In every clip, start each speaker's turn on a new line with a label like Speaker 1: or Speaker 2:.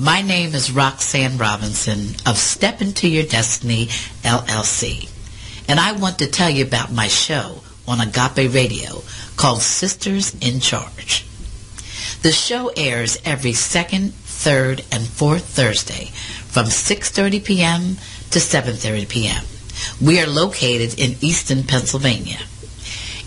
Speaker 1: My name is Roxanne Robinson of Step Into Your Destiny, LLC. And I want to tell you about my show on Agape Radio called Sisters in Charge. The show airs every second, third, and fourth Thursday from 6:30 p.m. to 7:30 p.m. We are located in Easton, Pennsylvania.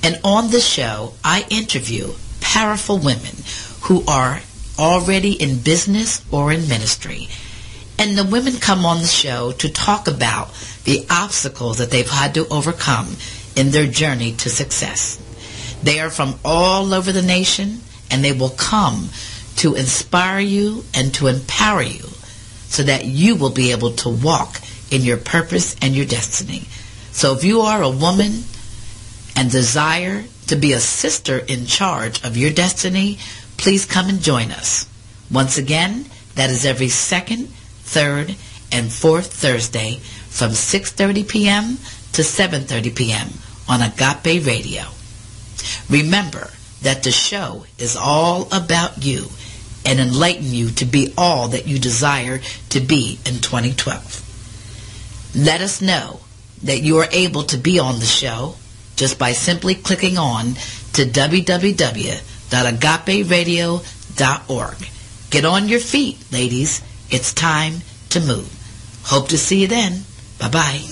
Speaker 1: And on the show, I interview powerful women who are already in business or in ministry. And the women come on the show to talk about the obstacles that they've had to overcome in their journey to success. They are from all over the nation, and they will come to inspire you and to empower you so that you will be able to walk in your purpose and your destiny. So if you are a woman and desire to be a sister in charge of your destiny, please come and join us. Once again, that is every second, third, and fourth Thursday from 6:30 p.m. to 7:30 p.m. on Agape Radio. Remember that the show is all about you and enlighten you to be all that you desire to be in 2012. Let us know that you are able to be on the show just by simply clicking on to www.agaperadio.org. Get on your feet, ladies. It's time to move. Hope to see you then. Bye-bye.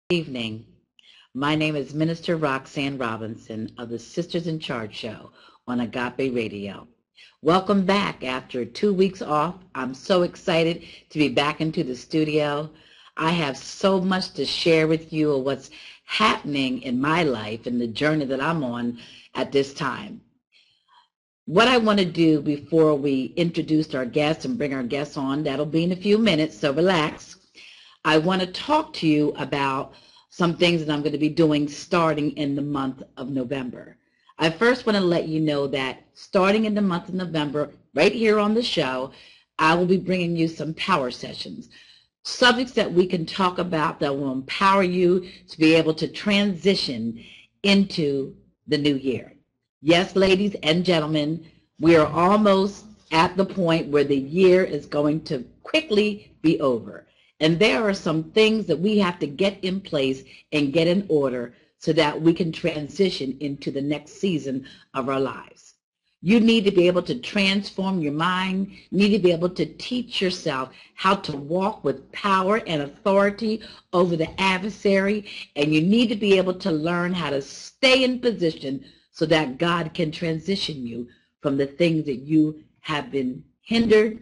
Speaker 1: Good evening. My name is Minister Roxanne Robinson of the Sisters in Charge show on Agape Radio. Welcome back after 2 weeks off. I'm so excited to be back into the studio. I have so much to share with you of what's happening in my life and the journey that I'm on at this time. What I want to do before we introduce our guests and bring our guests on, that'll be in a few minutes, so relax. I want to talk to you about some things that I'm going to be doing starting in the month of November. I first want to let you know that starting in the month of November, right here on the show, I will be bringing you some power sessions, subjects that we can talk about that will empower you to be able to transition into the new year. Yes, ladies and gentlemen, we are almost at the point where the year is going to quickly be over. And there are some things that we have to get in place and get in order so that we can transition into the next season of our lives. You need to be able to transform your mind. You need to be able to teach yourself how to walk with power and authority over the adversary. And you need to be able to learn how to stay in position so that God can transition you from the things that you have been hindered,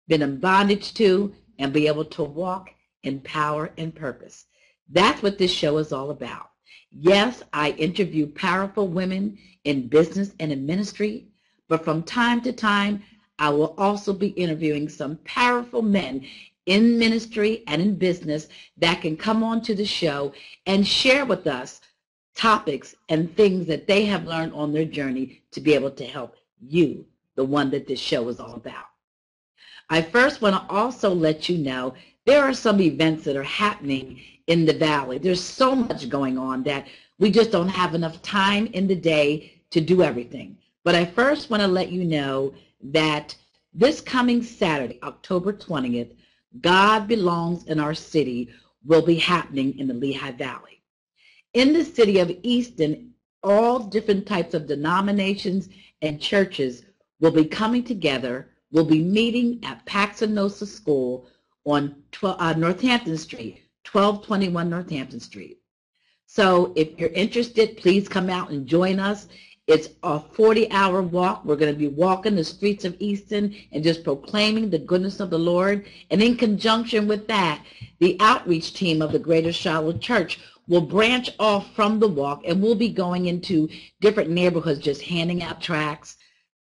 Speaker 1: been in bondage to, and be able to walk in power and purpose. That's what this show is all about. Yes, I interview powerful women in business and in ministry, but from time to time, I will also be interviewing some powerful men in ministry and in business that can come on to the show and share with us topics and things that they have learned on their journey to be able to help you, the one that this show is all about. I first want to also let you know there are some events that are happening in the Valley. There's so much going on that we just don't have enough time in the day to do everything. But I first want to let you know that this coming Saturday, October 20th, God Belongs in Our City will be happening in the Lehigh Valley. In the city of Easton, all different types of denominations and churches will be coming together. We'll be meeting at Paxanosa School on Northampton Street, 1221 Northampton Street. So if you're interested, please come out and join us. It's a 40-hour walk. We're going to be walking the streets of Easton and just proclaiming the goodness of the Lord. And in conjunction with that, the outreach team of the Greater Charlotte Church will branch off from the walk, and we'll be going into different neighborhoods just handing out tracts,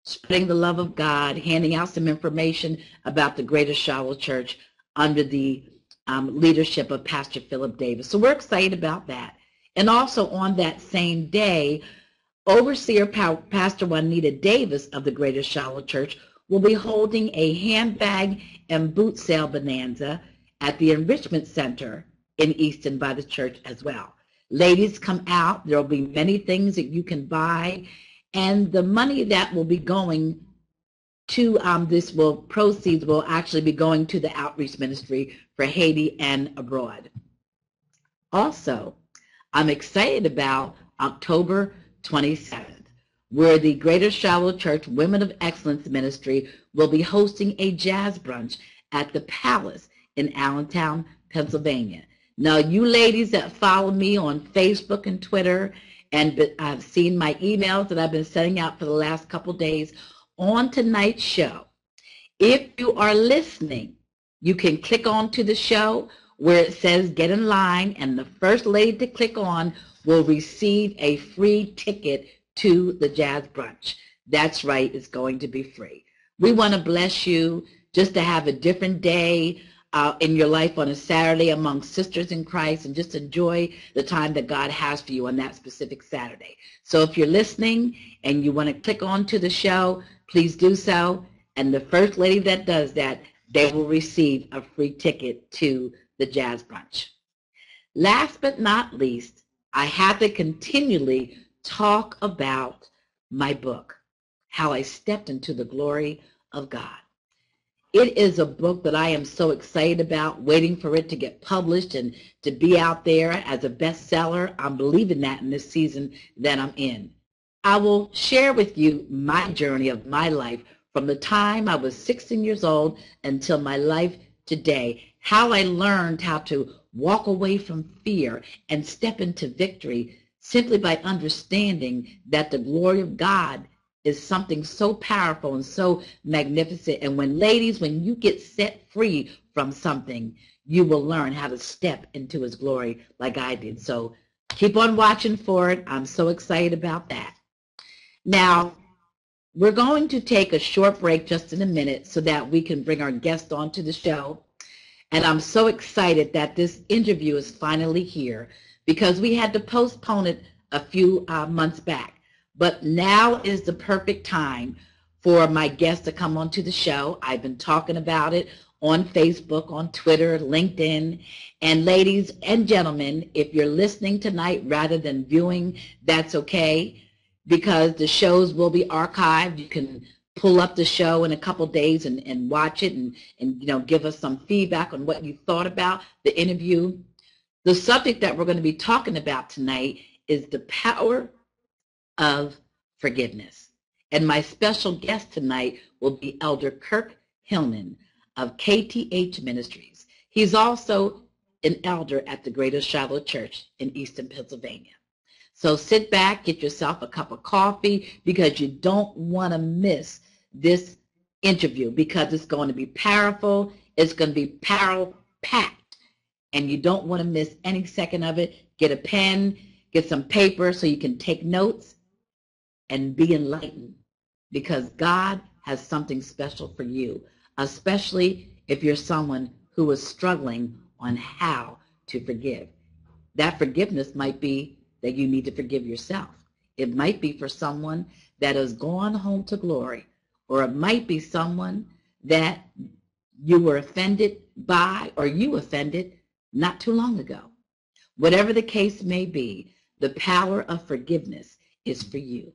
Speaker 1: spreading the love of God, handing out some information about the Greater Charlotte Church under the leadership of Pastor Philip Davis. So we're excited about that. And also on that same day, Overseer Pastor Juanita Davis of the Greater Charlotte Church will be holding a handbag and boot sale bonanza at the Enrichment Center in Easton by the church as well. Ladies, come out. There will be many things that you can buy, and the money that will be going to proceeds will actually be going to the outreach ministry for Haiti and abroad. Also, I'm excited about October 27th, where the Greater Charlotte Church Women of Excellence Ministry will be hosting a jazz brunch at the Palace in Allentown, Pennsylvania. Now, you ladies that follow me on Facebook and Twitter, and I've seen my emails that I've been sending out for the last couple days on tonight's show. If you are listening, you can click on to the show where it says get in line, and the first lady to click on will receive a free ticket to the jazz brunch. That's right, it's going to be free. We want to bless you just to have a different day in your life on a Saturday among sisters in Christ, and just enjoy the time that God has for you on that specific Saturday. So if you're listening and you want to click on to the show, please do so. And the first lady that does that, they will receive a free ticket to the jazz brunch. Last but not least, I have to continually talk about my book, How I Stepped into the Glory of God. It is a book that I am so excited about, waiting for it to get published and to be out there as a bestseller. I'm believing that in this season that I'm in. I will share with you my journey of my life from the time I was 16 years old until my life today, how I learned how to walk away from fear and step into victory simply by understanding that the glory of God is something so powerful and so magnificent. And when you get set free from something, you will learn how to step into his glory like I did. So keep on watching for it. I'm so excited about that. Now, we're going to take a short break just in a minute so that we can bring our guest on to the show. And I'm so excited that this interview is finally here, because we had to postpone it a few months back. But now is the perfect time for my guest to come onto the show. I've been talking about it on Facebook, on Twitter, LinkedIn. And ladies and gentlemen, if you're listening tonight rather than viewing, that's okay, because the shows will be archived. You can pull up the show in a couple days and watch it and give us some feedback on what you thought about the interview. The subject that we're going to be talking about tonight is the power of forgiveness. And my special guest tonight will be Elder Kirk Hillman of KTH Ministries. He's also an elder at the Greater Charlotte Church in Easton, Pennsylvania. So sit back, get yourself a cup of coffee, because you don't want to miss this interview, because it's going to be powerful. It's going to be power-packed, and you don't want to miss any second of it. Get a pen, get some paper so you can take notes and be enlightened, because God has something special for you, especially if you're someone who is struggling on how to forgive. That forgiveness might be that you need to forgive yourself. It might be for someone that has gone home to glory, or it might be someone that you were offended by, or you offended not too long ago. Whatever the case may be, the power of forgiveness is for you.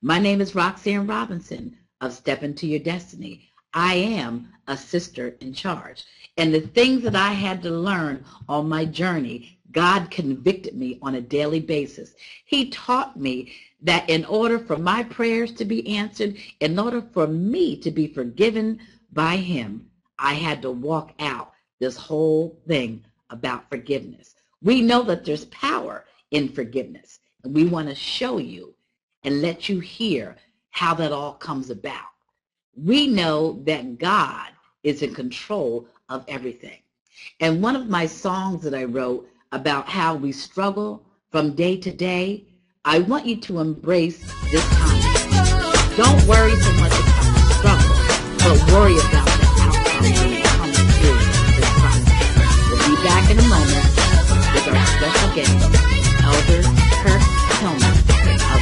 Speaker 1: My name is Roxanne Robinson of Step Into Your Destiny. I am a sister in charge. And the things that I had to learn on my journey, God convicted me on a daily basis. He taught me that in order for my prayers to be answered, in order for me to be forgiven by him, I had to walk out this whole thing about forgiveness. We know that there's power in forgiveness, and we want to show you and let you hear how that all comes about. We know that God is in control of everything. And one of my songs that I wrote about how we struggle from day to day, I want you to embrace this time. Don't worry so much about the struggle, but worry about the outcome when it comes through this process. We'll be back in a moment with our special guest, Elder Kirk Hillman of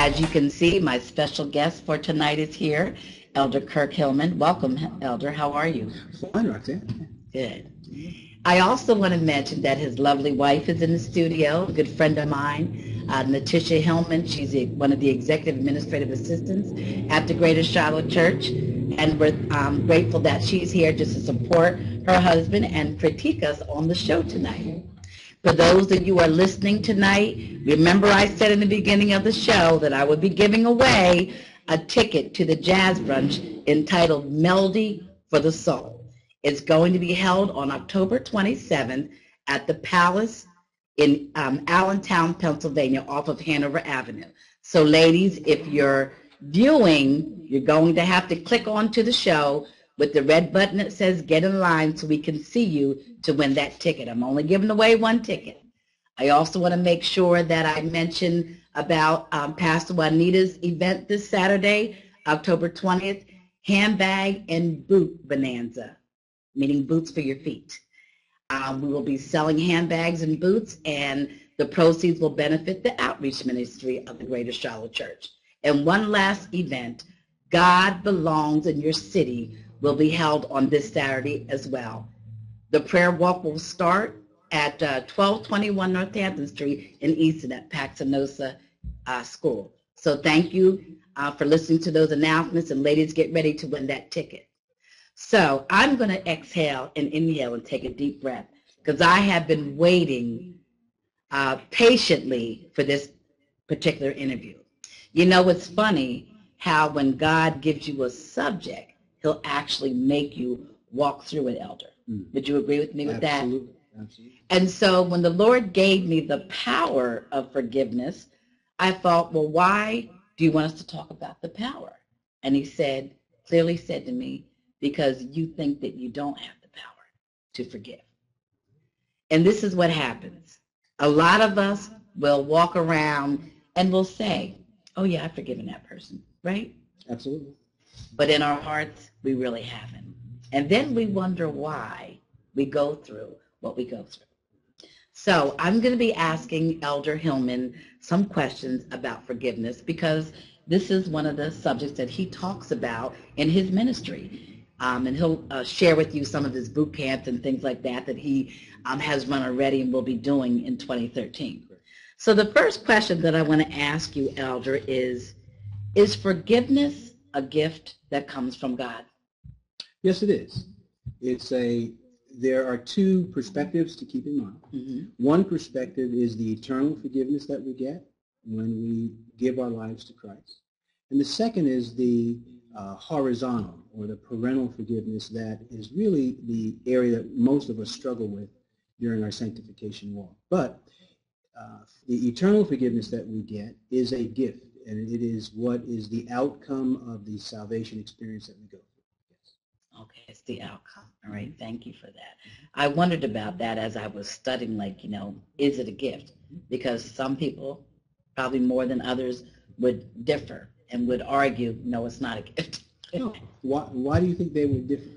Speaker 1: As you can see, my special guest for tonight is here, Elder Kirk Hillman. Welcome, Elder. How are you?
Speaker 2: Fine, Roxanne.
Speaker 1: Good. I also want to mention that his lovely wife is in the studio, a good friend of mine, Natisha Hillman. She's one of the executive administrative assistants at the Greater Charlotte Church, and we're grateful that she's here just to support her husband and critique us on the show tonight. For those of you who are listening tonight, remember I said in the beginning of the show that I would be giving away a ticket to the jazz brunch entitled Melody for the Soul. It's going to be held on October 27th at the Palace in Allentown, Pennsylvania, off of Hanover Avenue. So ladies, if you're viewing, you're going to have to click onto the show with the red button that says get in line so we can see you to win that ticket. I'm only giving away one ticket. I also want to make sure that I mention about Pastor Juanita's event this Saturday, October 20th, Handbag and Boot Bonanza, meaning boots for your feet. We will be selling handbags and boots, and the proceeds will benefit the outreach ministry of the Greater Charlotte Church. And one last event, God Belongs in Your City, will be held on this Saturday as well. The prayer walk will start at 1221 Northampton Street in Easton at Paxenosa School. So thank you for listening to those announcements, and ladies, get ready to win that ticket. So I'm going to exhale and inhale and take a deep breath because I have been waiting patiently for this particular interview. You know, it's funny how when God gives you a subject, he'll actually make you walk through it, Elder. Would you agree with me with that?
Speaker 2: Absolutely. Absolutely.
Speaker 1: And so when the Lord gave me the power of forgiveness, I thought, well, why do you want us to talk about the power? And he said, clearly said to me, because you think that you don't have the power to forgive. And this is what happens. A lot of us will walk around and will say, oh yeah, I've forgiven that person, right?
Speaker 2: Absolutely.
Speaker 1: But in our hearts, we really haven't. And then we wonder why we go through what we go through. So I'm going to be asking Elder Hillman some questions about forgiveness because this is one of the subjects that he talks about in his ministry. And he'll share with you some of his boot camps and things like that that he has run already and will be doing in 2013. So the first question that I want to ask you, Elder, is forgiveness a gift that comes from God?
Speaker 2: Yes, it is. There are two perspectives to keep in mind. Mm-hmm. One perspective is the eternal forgiveness that we get when we give our lives to Christ. And the second is the horizontal or the parental forgiveness that is really the area that most of us struggle with during our sanctification walk. But the eternal forgiveness that we get is a gift, and it is what is the outcome of the salvation experience that we go through. Yes.
Speaker 1: Okay, it's the outcome. All right, thank you for that. I wondered about that as I was studying, like, is it a gift? Because some people, probably more than others, would differ and would argue, no, it's not a gift.
Speaker 2: No. Why do you think they would differ?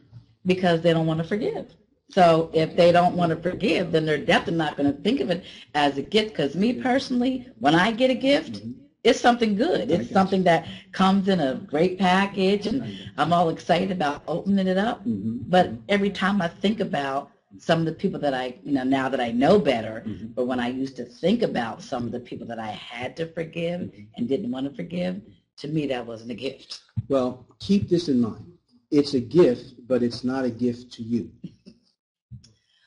Speaker 1: Because they don't want to forgive. So if they don't want to forgive, then they're definitely not going to think of it as a gift. Because me personally, when I get a gift, it's something good. It's something that comes in a great package, and I'm all excited about opening it up. But every time I think about some of the people that I, now that I know better, but when I used to think about some of the people that I had to forgive and didn't want to forgive, to me that wasn't a gift.
Speaker 2: Well, keep this in mind. It's a gift, but it's not a gift to you.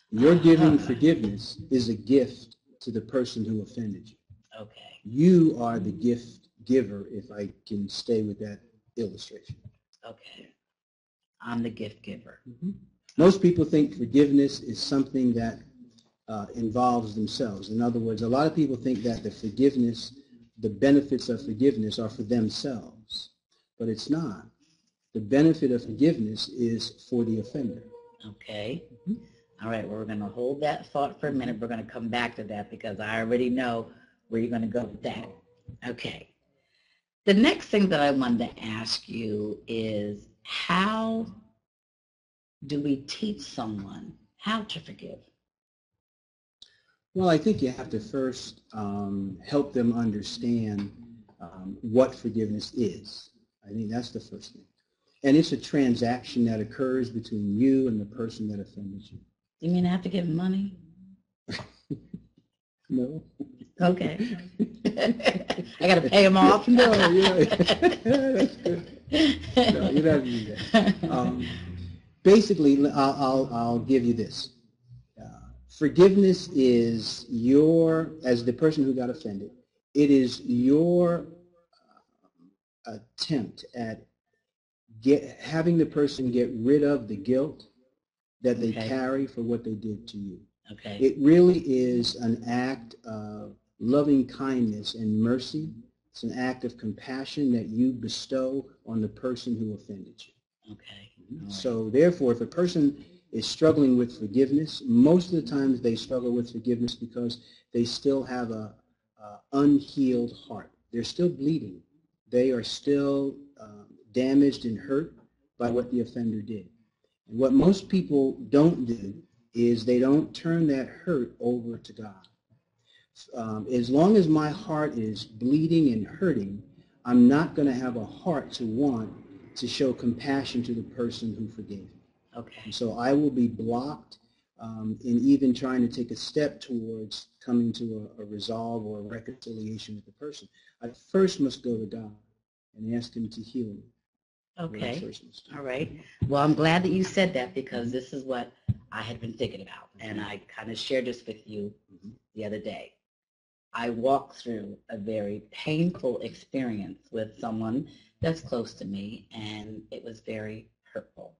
Speaker 2: Your giving forgiveness is a gift to the person who offended you.
Speaker 1: Okay.
Speaker 2: You are the gift giver, if I can stay with that illustration.
Speaker 1: Okay. I'm the gift giver.
Speaker 2: Most people think forgiveness is something that involves themselves. In other words, a lot of people think that the benefits of forgiveness are for themselves, but it's not. The benefit of forgiveness is for the offender.
Speaker 1: Okay. All right, well, we're going to hold that thought for a minute. We're going to come back to that because I already know where you're going to go with that. Okay. The next thing that I wanted to ask you is, how do we teach someone how to forgive?
Speaker 2: Well, I think you have to first help them understand what forgiveness is. I think that's the first thing. And it's a transaction that occurs between you and the person that offended you.
Speaker 1: You mean I have to give money?
Speaker 2: No.
Speaker 1: Okay. I got to pay him off?
Speaker 2: No, that's good. No, you don't have to do that. Basically, I'll give you this. Forgiveness is as the person who got offended, it is your attempt at having the person get rid of the guilt that they carry for what they did to you.
Speaker 1: Okay.
Speaker 2: It really is an act of loving kindness and mercy. It's an act of compassion that you bestow on the person who offended you.
Speaker 1: Okay.
Speaker 2: Right. So therefore, if a person is struggling with forgiveness, most of the times they struggle with forgiveness because they still have a unhealed heart. They're still bleeding. They are still damaged and hurt by what the offender did. And what most people don't do is they don't turn that hurt over to God. As long as my heart is bleeding and hurting, I'm not going to have a heart to want to show compassion to the person who forgave me.
Speaker 1: Okay.
Speaker 2: And so I will be blocked in even trying to take a step towards coming to a resolve or a reconciliation with the person. I first must go to God and ask him to heal me.
Speaker 1: Okay. All right. Well, I'm glad that you said that because this is what I had been thinking about. And I kind of shared this with you the other day. I walked through a very painful experience with someone that's close to me, and it was very hurtful.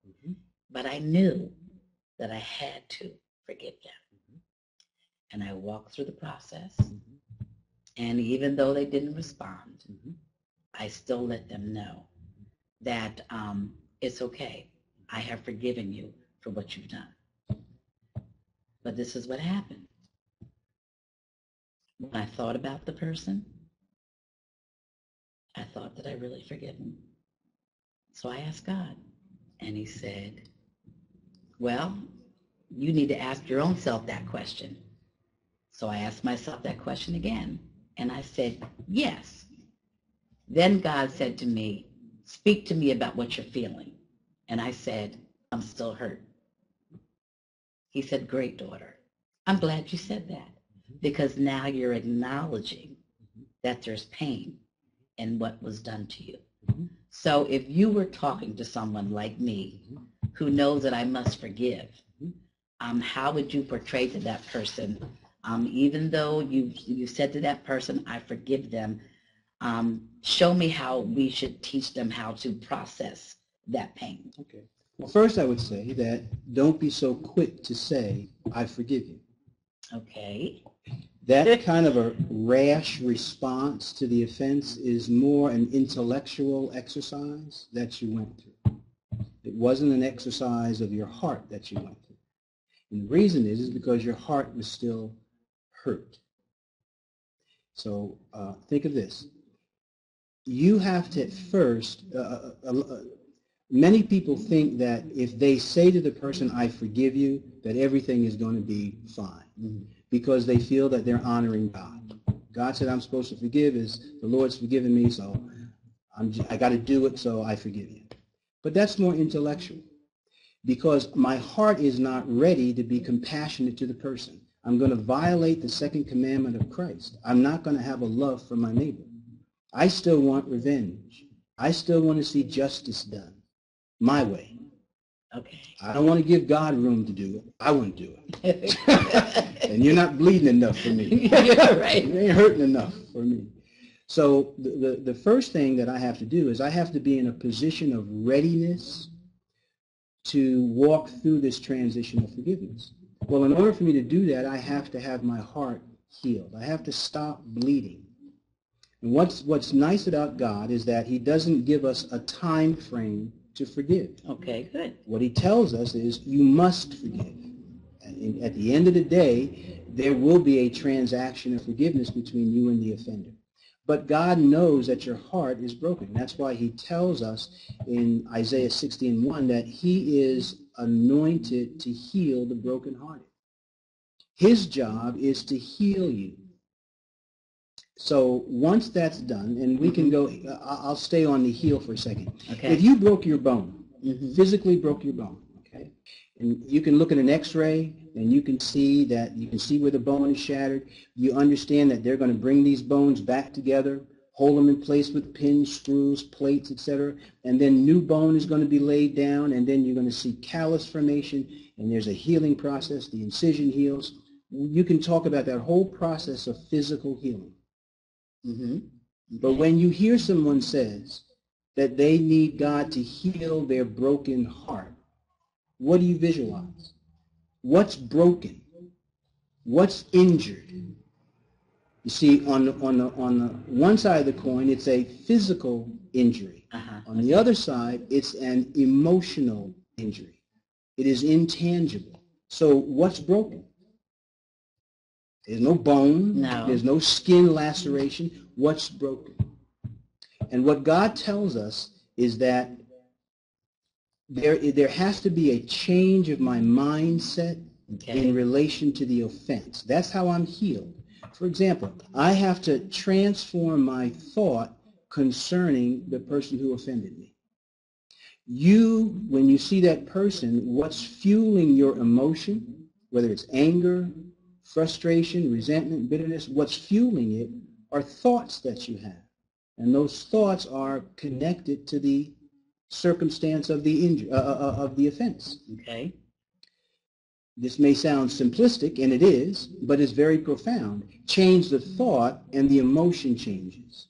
Speaker 1: But I knew that I had to forgive them. And I walked through the process. And even though they didn't respond, I still let them know that it's okay. I have forgiven you for what you've done. But this is what happened. When I thought about the person, I thought that I really forgive him. So I asked God, and he said, well, you need to ask your own self that question. So I asked myself that question again, and I said, yes. Then God said to me, speak to me about what you're feeling. And I said, I'm still hurt. He said, great, daughter. I'm glad you said that because now you're acknowledging that there's pain in what was done to you. So if you were talking to someone like me who knows that I must forgive, how would you portray to that person, even though you said to that person, I forgive them, show me how we should teach them how to process that pain.
Speaker 2: Okay. Well, first I would say that don't be so quick to say, I forgive you. Okay. That kind of a rash response to the offense is more an intellectual exercise that you went through. It wasn't an exercise of your heart that you went through. And the reason is because your heart was still hurt. So think of this. You have to first, many people think that if they say to the person, I forgive you, that everything is going to be fine because they feel that they're honoring God. God said I'm supposed to forgive as the Lord's forgiven me, so I got to do it, so I forgive you. But that's more intellectual because my heart is not ready to be compassionate to the person. I'm going to violate the second commandment of Christ. I'm not going to have a love for my neighbor. I still want revenge. I still want to see justice done my way. Okay. I don't want to give God room to do it. I want to do it. And you're not bleeding enough for me. You're right. You ain't hurting enough for me. So the first thing that I have to do is I have to be in a position of readiness to walk through this transition of forgiveness. Well, in order for me to do that, I have to have my heart healed. I have to stop bleeding. And what's nice about God is that he doesn't give us a time frame to forgive. Okay, good. What he tells us is you must forgive. And at the end of the day, there will be a transaction of forgiveness between you and the offender. But God knows that your heart is broken. That's why he tells us in Isaiah 60:1 that he is anointed to heal the brokenhearted. His job is to heal you. So once that's done, and we can go, I'll stay on the heel for a second.
Speaker 1: Okay.
Speaker 2: If you broke your bone, physically broke your bone, okay, and you can look at an x-ray and you can see where the bone is shattered. You understand that they're going to bring these bones back together, hold them in place with pins, screws, plates, etc. And then new bone is going to be laid down, and then you're going to see callus formation, and there's a healing process. The incision heals. You can talk about that whole process of physical healing. But when you hear someone says that they need God to heal their broken heart, what do you visualize? What's broken? What's injured? You see, on the one side of the coin, it's a physical injury. On the other side, it's an emotional injury. It is intangible. So what's broken? There's no bone.
Speaker 1: No.
Speaker 2: There's no skin laceration. What's broken? And what God tells us is that there has to be a change of my mindset in relation to the offense. That's how I'm healed. For example, I have to transform my thought concerning the person who offended me. When you see that person, what's fueling your emotion, whether it's anger, frustration, resentment, bitterness, what's fueling it are thoughts that you have. And those thoughts are connected to the circumstance of the offense.
Speaker 1: Okay.
Speaker 2: This may sound simplistic, and it is, but it's very profound. Change the thought, and the emotion changes.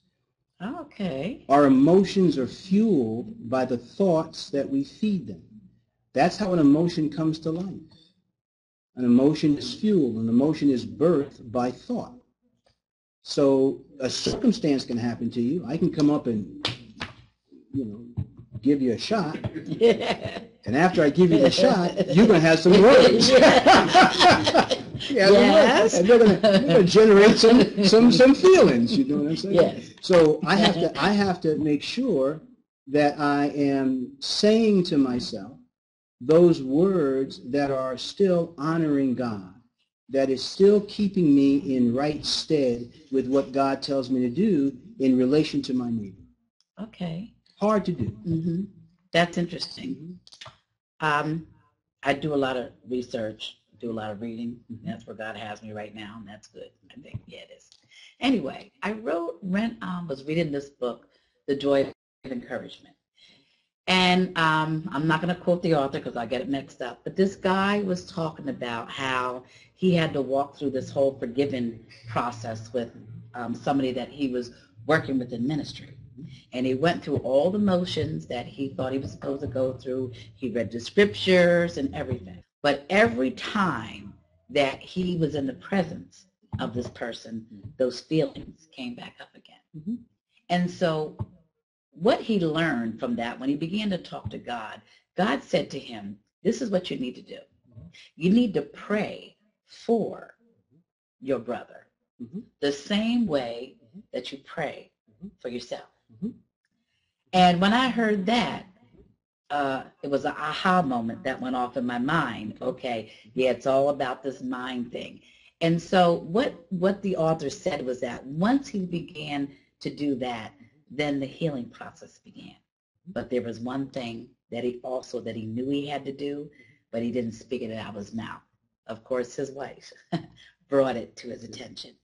Speaker 1: Okay.
Speaker 2: Our emotions are fueled by the thoughts that we feed them. That's how an emotion comes to life. An emotion is fueled. An emotion is birthed by thought. So a circumstance can happen to you. I can come up and, give you a shot. And after I give you the shot, you're going to have some words.
Speaker 1: Yes.
Speaker 2: And they're going to generate some feelings. You know what I'm saying?
Speaker 1: Yes.
Speaker 2: So I have to make sure that I am saying to myself those words that are still honoring God, that is still keeping me in right stead with what God tells me to do in relation to my neighbor.
Speaker 1: Okay.
Speaker 2: Hard to do.
Speaker 1: That's interesting. I do a lot of research, do a lot of reading. That's where God has me right now, and that's good. I think, yeah, it is. Anyway, I was reading this book, The Joy of Encouragement. And I'm not going to quote the author because I get it mixed up, but this guy was talking about how he had to walk through this whole forgiving process with somebody that he was working with in ministry. And he went through all the motions that he thought he was supposed to go through. He read the scriptures and everything. But every time that he was in the presence of this person, those feelings came back up again. And so what he learned from that, when he began to talk to God, God said to him, this is what you need to do. You need to pray for your brother the same way that you pray for yourself. And when I heard that, it was an aha moment that went off in my mind. Okay, yeah, it's all about this mind thing. And so what the author said was that once he began to do that, then the healing process began. But there was one thing that he knew he had to do, but he didn't speak it out of his mouth. Of course, his wife brought it to his attention.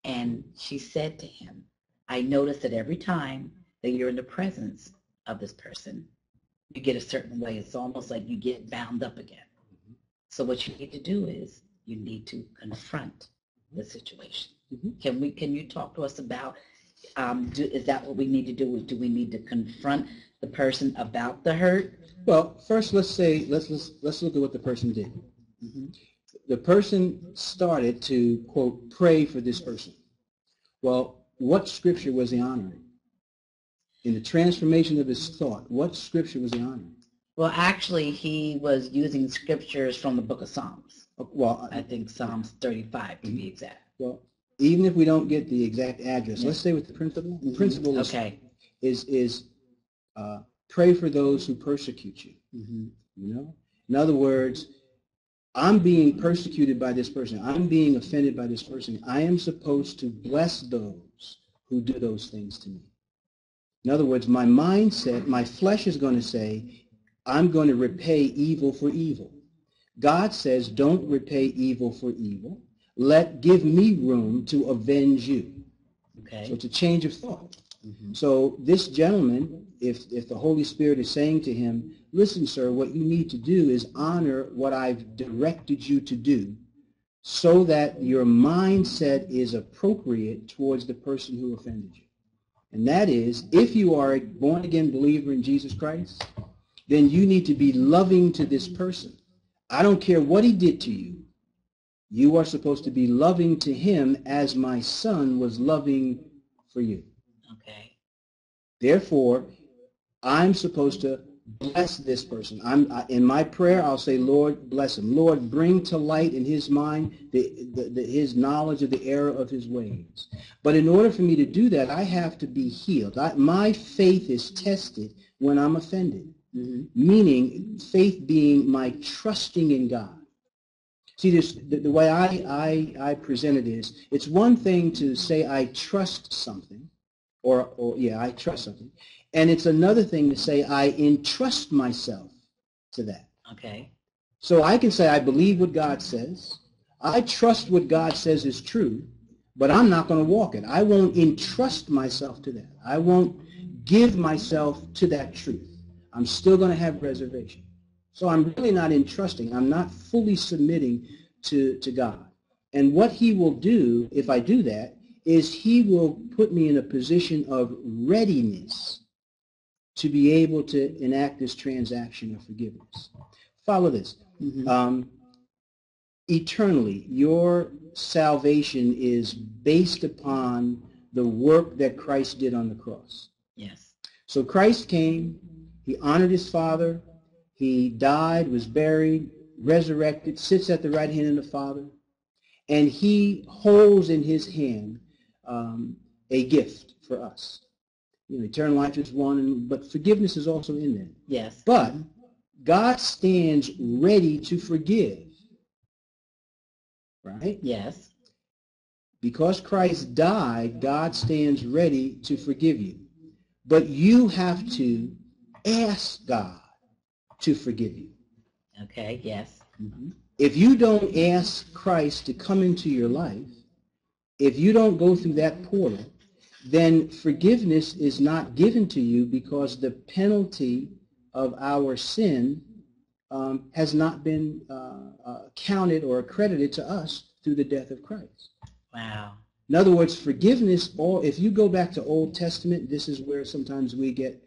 Speaker 1: And she said to him, I notice that every time that you're in the presence of this person, you get a certain way. It's almost like you get bound up again. So what you need to do is you need to confront the situation. Can you talk to us about, is that what we need to do? Do we need to confront the person about the hurt?
Speaker 2: Well, first let's look at what the person did. The person started to, quote, pray for this person. Well, what scripture was he honoring? In the transformation of his thought, what scripture was he honoring?
Speaker 1: Well, actually, he was using scriptures from the book of Psalms.
Speaker 2: Well,
Speaker 1: I think Psalms 35 to be exact.
Speaker 2: Well, even if we don't get the exact address, let's stay with the principle. The principle is pray for those who persecute you. In other words, I'm being persecuted by this person. I'm being offended by this person. I am supposed to bless those who do those things to me. In other words, my mindset, my flesh is going to say, I'm going to repay evil for evil. God says, don't repay evil for evil. Give me room to avenge you.
Speaker 1: Okay.
Speaker 2: So it's a change of thought. So this gentleman, if the Holy Spirit is saying to him, listen, sir, what you need to do is honor what I've directed you to do so that your mindset is appropriate towards the person who offended you. And that is, if you are a born-again believer in Jesus Christ, then you need to be loving to this person. I don't care what he did to you. You are supposed to be loving to him as my son was loving for you.
Speaker 1: Okay.
Speaker 2: Therefore, I'm supposed to bless this person. In my prayer, I'll say, Lord, bless him. Lord, bring to light in his mind his knowledge of the error of his ways. But in order for me to do that, I have to be healed. My faith is tested when I'm offended, meaning faith being my trusting in God. See, the way I present it is, it's one thing to say I trust something, I trust something. And it's another thing to say I entrust myself to that.
Speaker 1: Okay.
Speaker 2: So I can say I believe what God says. I trust what God says is true, but I'm not going to walk it. I won't entrust myself to that. I won't give myself to that truth. I'm still going to have reservation. So I'm really not entrusting. I'm not fully submitting to God. And what he will do, if I do that, is he will put me in a position of readiness to be able to enact this transaction of forgiveness. Follow this. Eternally, your salvation is based upon the work that Christ did on the cross.
Speaker 1: Yes.
Speaker 2: So Christ came, he honored his Father, he died, was buried, resurrected, sits at the right hand of the Father, and he holds in his hand a gift for us. You know, eternal life is one, but forgiveness is also in there.
Speaker 1: Yes.
Speaker 2: But God stands ready to forgive, right?
Speaker 1: Yes.
Speaker 2: Because Christ died, God stands ready to forgive you. But you have to ask God to forgive you.
Speaker 1: Okay. Yes.
Speaker 2: If you don't ask Christ to come into your life, if you don't go through that portal, then forgiveness is not given to you because the penalty of our sin has not been counted or accredited to us through the death of Christ.
Speaker 1: Wow.
Speaker 2: In other words, forgiveness, if you go back to Old Testament, this is where sometimes we get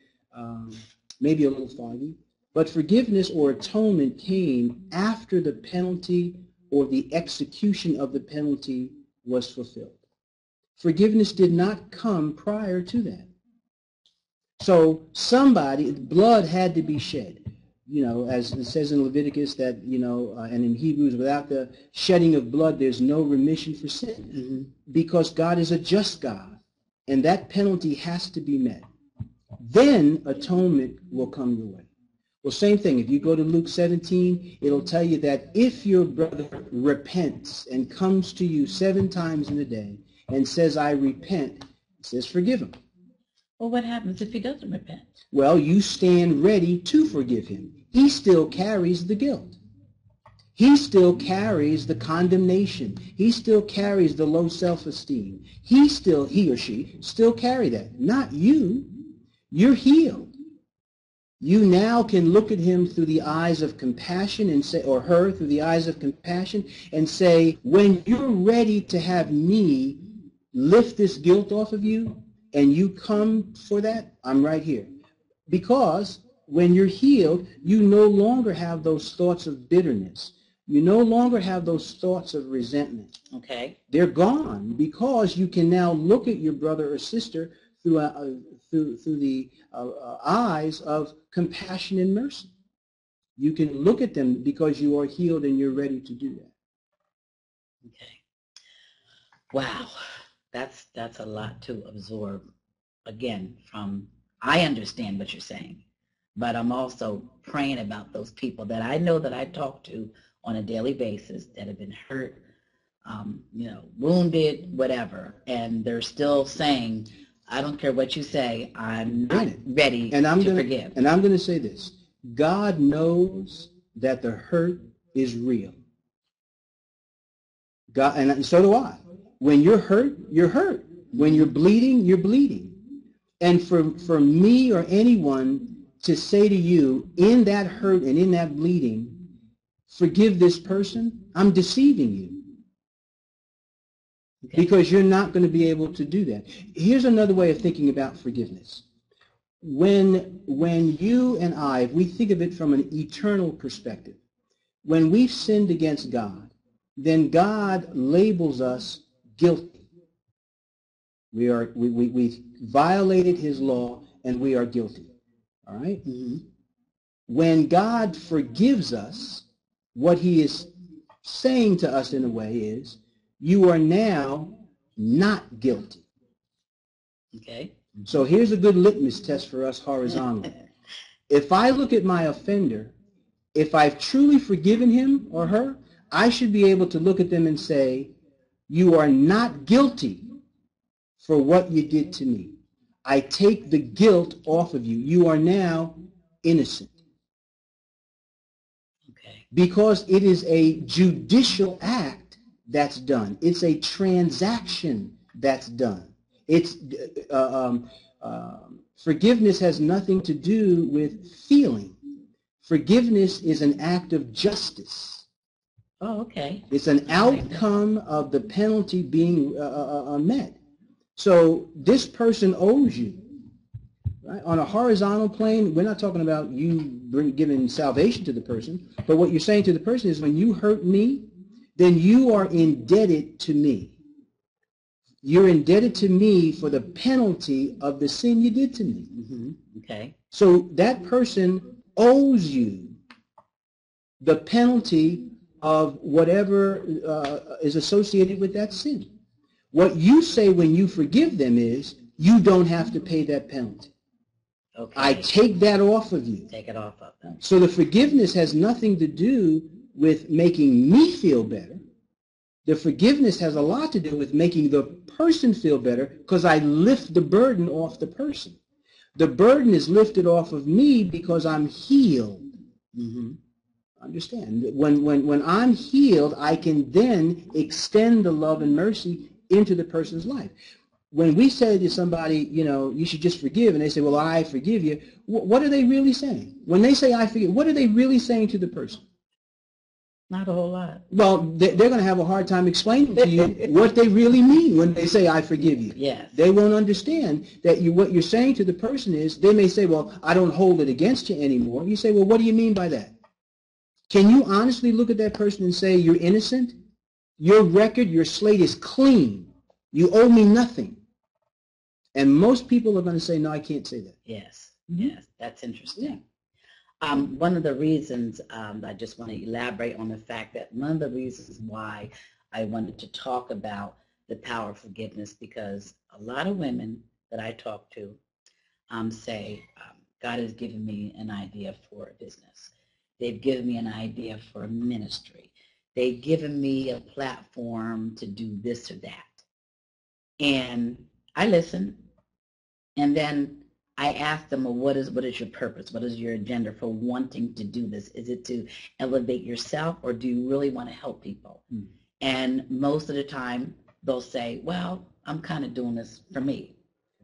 Speaker 2: maybe a little foggy, but forgiveness or atonement came after the penalty or the execution of the penalty was fulfilled. Forgiveness did not come prior to that. So blood had to be shed. You know, as it says in Leviticus that, you know, and in Hebrews, without the shedding of blood, there's no remission for sin. Because God is a just God, and that penalty has to be met. Then atonement will come your way. Well, same thing. If you go to Luke 17, it'll tell you that if your brother repents and comes to you 7 times in a day and says, I repent, it says forgive him.
Speaker 1: Well, what happens if he doesn't repent?
Speaker 2: Well, you stand ready to forgive him. He still carries the guilt. He still carries the condemnation. He still carries the low self-esteem. He or she still carry that. Not you. You're healed. You now can look at him through the eyes of compassion and say, or her through the eyes of compassion and say, when you're ready to have me lift this guilt off of you and you come for that, I'm right here. Because when you're healed, you no longer have those thoughts of bitterness. You no longer have those thoughts of resentment.
Speaker 1: Okay.
Speaker 2: They're gone because you can now look at your brother or sister through the eyes of compassion and mercy. You can look at them because you are healed and you're ready to do that.
Speaker 1: Okay. Wow. That's a lot to absorb. Again, I understand what you're saying, but I'm also praying about those people that I know that I talk to on a daily basis that have been hurt, wounded, whatever, and they're still saying, I don't care what you say, I'm not ready to forgive.
Speaker 2: And I'm going to say this. God knows that the hurt is real. God, and so do I. When you're hurt, you're hurt. When you're bleeding, you're bleeding. And for me or anyone to say to you, in that hurt and in that bleeding, forgive this person, I'm deceiving you. Okay. Because you're not going to be able to do that. Here's another way of thinking about forgiveness. When you and I, if we think of it from an eternal perspective, when we've sinned against God, then God labels us guilty. We violated his law and we are guilty. All right? Mm-hmm. When God forgives us, what he is saying to us in a way is, you are now not guilty.
Speaker 1: Okay.
Speaker 2: So here's a good litmus test for us horizontally. If I look at my offender, if I've truly forgiven him or her, I should be able to look at them and say, you are not guilty for what you did to me. I take the guilt off of you. You are now innocent.
Speaker 1: Okay.
Speaker 2: Because it is a judicial act that's done. It's a transaction that's done. It's forgiveness has nothing to do with feeling. Forgiveness is an act of justice.
Speaker 1: Oh, okay.
Speaker 2: It's an outcome of the penalty being met. So this person owes you. Right? On a horizontal plane, we're not talking about you giving salvation to the person, but what you're saying to the person is, when you hurt me, then you are indebted to me. You're indebted to me for the penalty of the sin you did to me.
Speaker 1: Mm-hmm. Okay.
Speaker 2: So that person owes you the penalty of whatever is associated with that sin. What you say when you forgive them is, you don't have to pay that penalty.
Speaker 1: Okay.
Speaker 2: I take that off of you.
Speaker 1: Take it off of them.
Speaker 2: So the forgiveness has nothing to do with making me feel better. The forgiveness has a lot to do with making the person feel better, because I lift the burden off the person. The burden is lifted off of me because I'm healed.
Speaker 1: Mm-hmm.
Speaker 2: Understand? When I'm healed, I can then extend the love and mercy into the person's life. When we say to somebody, you should just forgive, and they say, well, I forgive you, what are they really saying? When they say I forgive, what are they really saying to the person?
Speaker 1: Not a whole lot.
Speaker 2: Well, they're going to have a hard time explaining to you what they really mean when they say I forgive you.
Speaker 1: Yes.
Speaker 2: They won't understand that what you're saying to the person is, they may say, well, I don't hold it against you anymore. You say, well, what do you mean by that? Can you honestly look at that person and say, you're innocent? Your record, your slate is clean. You owe me nothing. And most people are going to say, no, I can't say that.
Speaker 1: Yes, yes, that's interesting. Yeah. One of the reasons I just want to elaborate on the fact that one of the reasons why I wanted to talk about the power of forgiveness, because a lot of women that I talk to say, God has given me an idea for a business. They've given me an idea for a ministry. They've given me a platform to do this or that. And I listen, and then I ask them, well, what is your purpose? What is your agenda for wanting to do this? Is it to elevate yourself, or do you really want to help people? Mm. And most of the time, they'll say, well, I'm kind of doing this for me.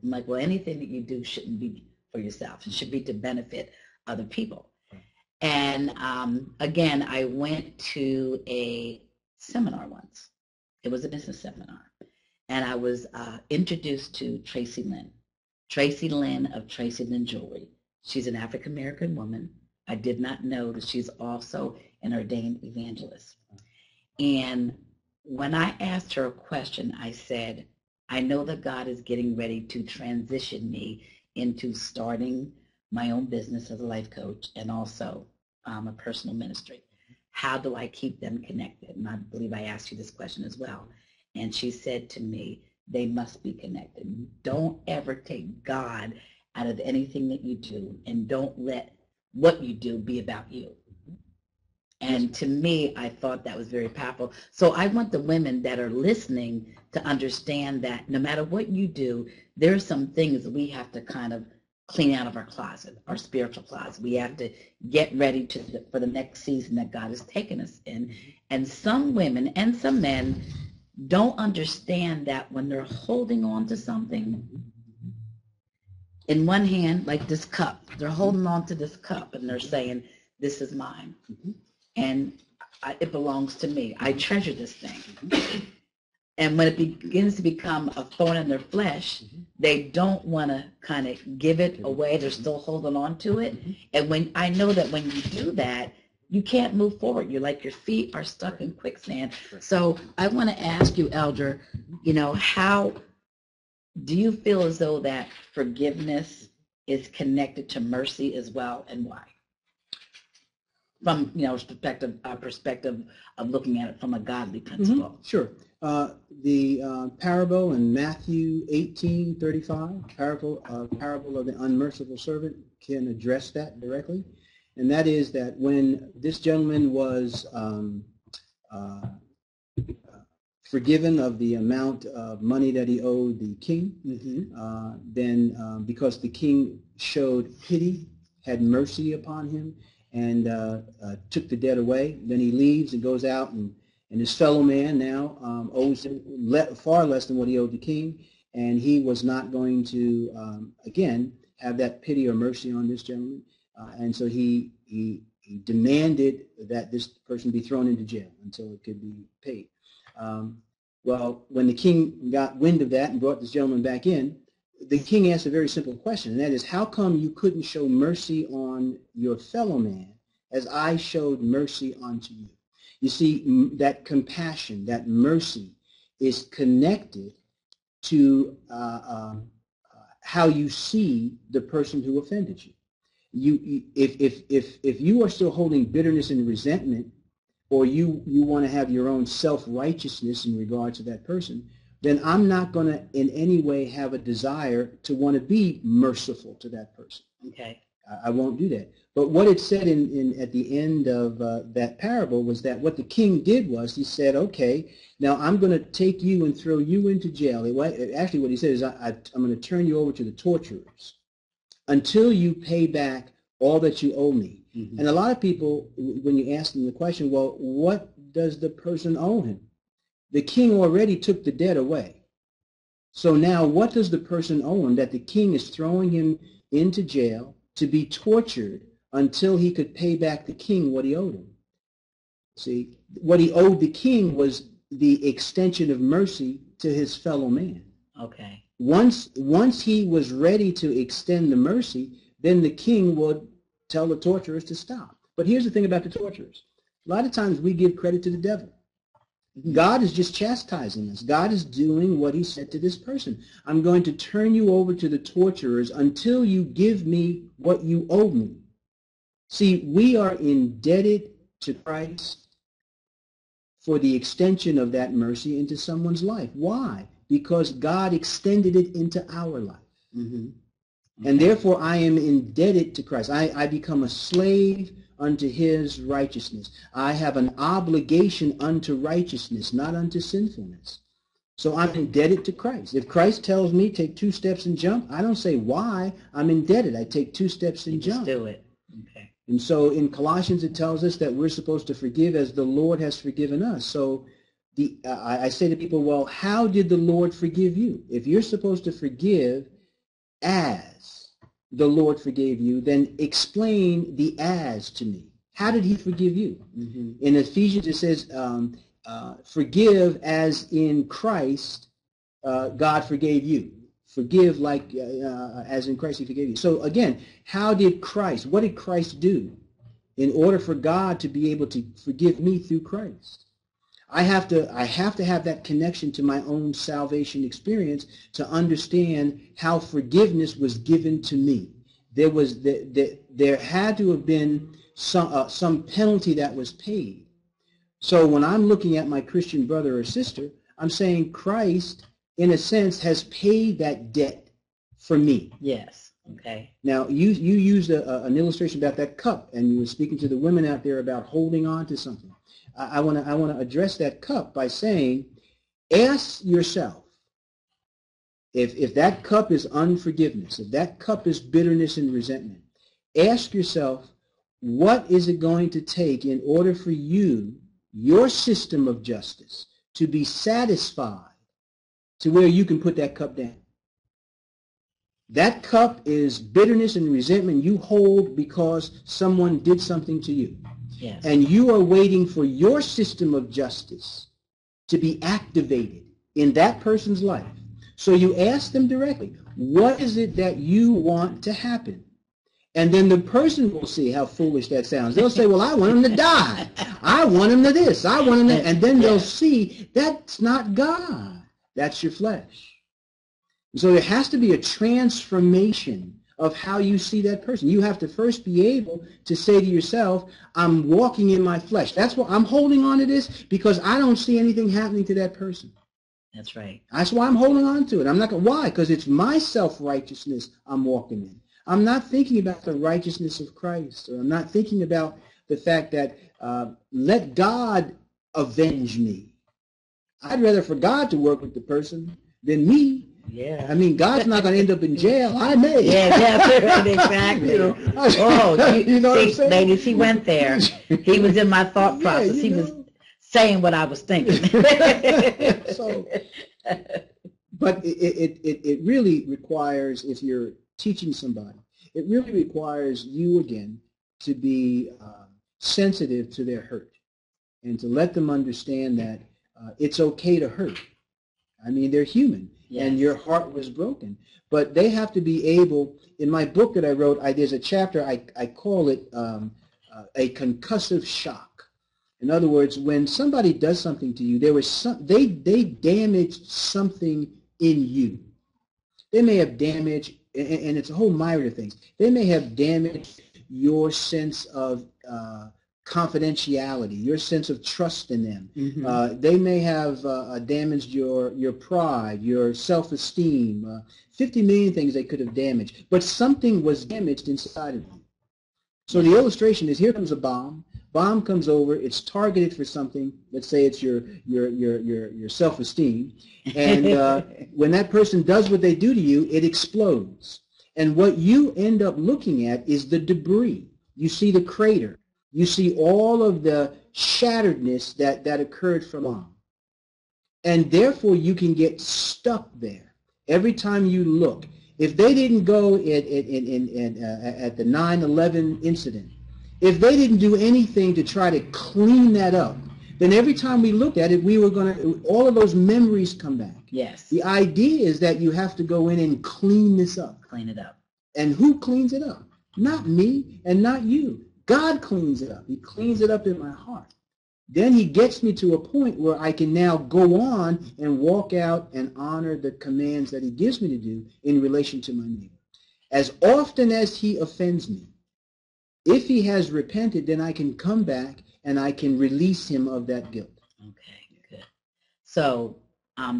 Speaker 1: I'm like, well, anything that you do shouldn't be for yourself. It should be to benefit other people. And again, I went to a seminar once. It was a business seminar. And I was introduced to Tracy Lynn. Tracy Lynn of Tracy Lynn Jewelry. She's an African-American woman. I did not know that she's also an ordained evangelist. And when I asked her a question, I said, I know that God is getting ready to transition me into starting my own business as a life coach and also a personal ministry. How do I keep them connected? And I believe I asked you this question as well. And she said to me, they must be connected. Don't ever take God out of anything that you do, and don't let what you do be about you. And to me, I thought that was very powerful. So I want the women that are listening to understand that no matter what you do, there are some things that we have to kind of clean out of our closet, our spiritual closet. We have to get ready for the next season that God has taken us in. And some women and some men don't understand that when they're holding on to something, in one hand, like this cup, they're holding on to this cup and they're saying, this is mine. And it belongs to me. I treasure this thing. And when it begins to become a thorn in their flesh, they don't want to kind of give it away. They're still holding on to it. And when I know that when you do that, you can't move forward. You're like your feet are stuck in quicksand. So I want to ask you, Elder, you know, how do you feel as though that forgiveness is connected to mercy as well, and why? From, you know, perspective of looking at it from a godly principle.
Speaker 2: Sure. The parable in Matthew 18:35, parable of the unmerciful servant, can address that directly. And that is that when this gentleman was forgiven of the amount of money that he owed the king, then because the king showed pity, had mercy upon him, and took the debt away, then he leaves and goes out, and his fellow man now owes him far less than what he owed the king, and he was not going to, again, have that pity or mercy on this gentleman, and so he demanded that this person be thrown into jail until it could be paid. Well, when the king got wind of that and brought this gentleman back in, the king asked a very simple question, and that is, how come you couldn't show mercy on your fellow man as I showed mercy unto you? You see, that compassion, that mercy is connected to how you see the person who offended you. If you are still holding bitterness and resentment, or you want to have your own self-righteousness in regard to that person, then I'm not going to in any way have a desire to want to be merciful to that person.
Speaker 1: Okay.
Speaker 2: I won't do that. But what it said at the end of that parable was that what the king did was he said, okay, now I'm going to take you and throw you into jail. Actually, what he said is I'm going to turn you over to the torturers until you pay back all that you owe me. And a lot of people, when you ask them the question, well, what does the person owe him? The king already took the debt away. So now what does the person owe him that the king is throwing him into jail to be tortured until he could pay back the king what he owed him? See, what he owed the king was the extension of mercy to his fellow man.
Speaker 1: Okay.
Speaker 2: Once he was ready to extend the mercy, then the king would tell the torturers to stop. But here's the thing about the torturers. A lot of times we give credit to the devil. God is just chastising us. God is doing what he said to this person. I'm going to turn you over to the torturers until you give me what you owe me. See, we are indebted to Christ for the extension of that mercy into someone's life. Why? Because God extended it into our life. And therefore I am indebted to Christ. I become a slave unto his righteousness. I have an obligation unto righteousness, not unto sinfulness. So I'm indebted to Christ. If Christ tells me take 2 steps and jump, I don't say why. I'm indebted. I take 2 steps and jump.
Speaker 1: Just do it. Okay.
Speaker 2: And so in Colossians it tells us that we're supposed to forgive as the Lord has forgiven us. So I say to people, well, how did the Lord forgive you? If you're supposed to forgive as the Lord forgave you, then explain the as to me. How did he forgive you? In Ephesians it says, forgive as in Christ God forgave you. Forgive like as in Christ he forgave you. So again, what did Christ do in order for God to be able to forgive me through Christ? I have to have that connection to my own salvation experience to understand how forgiveness was given to me. There had to have been some penalty that was paid. So when I'm looking at my Christian brother or sister, I'm saying Christ, in a sense, has paid that debt for me.
Speaker 1: Yes. Okay.
Speaker 2: Now, you used an illustration about that cup, and you were speaking to the women out there about holding on to something. I want to address that cup by saying, ask yourself, if that cup is unforgiveness, if that cup is bitterness and resentment, ask yourself, what is it going to take in order for you, your system of justice, to be satisfied to where you can put that cup down? That cup is bitterness and resentment you hold because someone did something to you.
Speaker 1: Yes.
Speaker 2: And you are waiting for your system of justice to be activated in that person's life. So you ask them directly, what is it that you want to happen? And then the person will see how foolish that sounds. They'll say, well, I want him to die. I want him to this. I want him to... And then they'll see that's not God. That's your flesh. So there has to be a transformation of how you see that person. You have to first be able to say to yourself, I'm walking in my flesh. That's why I'm holding on to this, because I don't see anything happening to that person.
Speaker 1: That's right.
Speaker 2: That's why I'm holding on to it. I'm not going. Why? Because it's my self-righteousness I'm walking in. I'm not thinking about the righteousness of Christ, or I'm not thinking about the fact that let God avenge me. I'd rather for God to work with the person than me.
Speaker 1: Yeah.
Speaker 2: I mean, God's not going to end up in jail. I may.
Speaker 1: Yeah, exactly.
Speaker 2: You know,
Speaker 1: you
Speaker 2: know what I'm
Speaker 1: see,
Speaker 2: saying?
Speaker 1: ladies, he went there. He was in my thought process. He was saying what I was thinking.
Speaker 2: So, but it really requires, if you're teaching somebody, it really requires you, again, to be sensitive to their hurt and to let them understand that it's okay to hurt. I mean, they're human, yes. And your heart was broken. But they have to be able, in my book that I wrote, there's a chapter, I call it a concussive shock. In other words, when somebody does something to you, there was they damaged something in you. They may have damaged, and it's a whole myriad of things. They may have damaged your sense of confidentiality, your sense of trust in them. Mm-hmm. They may have damaged your pride, your self-esteem, 50 million things they could have damaged. But something was damaged inside of you. So the illustration is, here comes a bomb. Bomb comes over. It's targeted for something. Let's say it's your self-esteem. And when that person does what they do to you, it explodes. And what you end up looking at is the debris. You see the crater. You see all of the shatteredness that occurred from bomb. And therefore, you can get stuck there. Every time you look, if they didn't go at the 9/11 incident, if they didn't do anything to try to clean that up, then every time we looked at it, we were going to, all of those memories come back.
Speaker 1: Yes.
Speaker 2: The idea is that you have to go in and clean this up.
Speaker 1: Clean it up.
Speaker 2: And who cleans it up? Not me and not you. God cleans it up. He cleans it up in my heart. Then he gets me to a point where I can now go on and walk out and honor the commands that he gives me to do in relation to my neighbor. As often as he offends me, if he has repented, then I can come back and I can release him of that guilt.
Speaker 1: Okay, good. So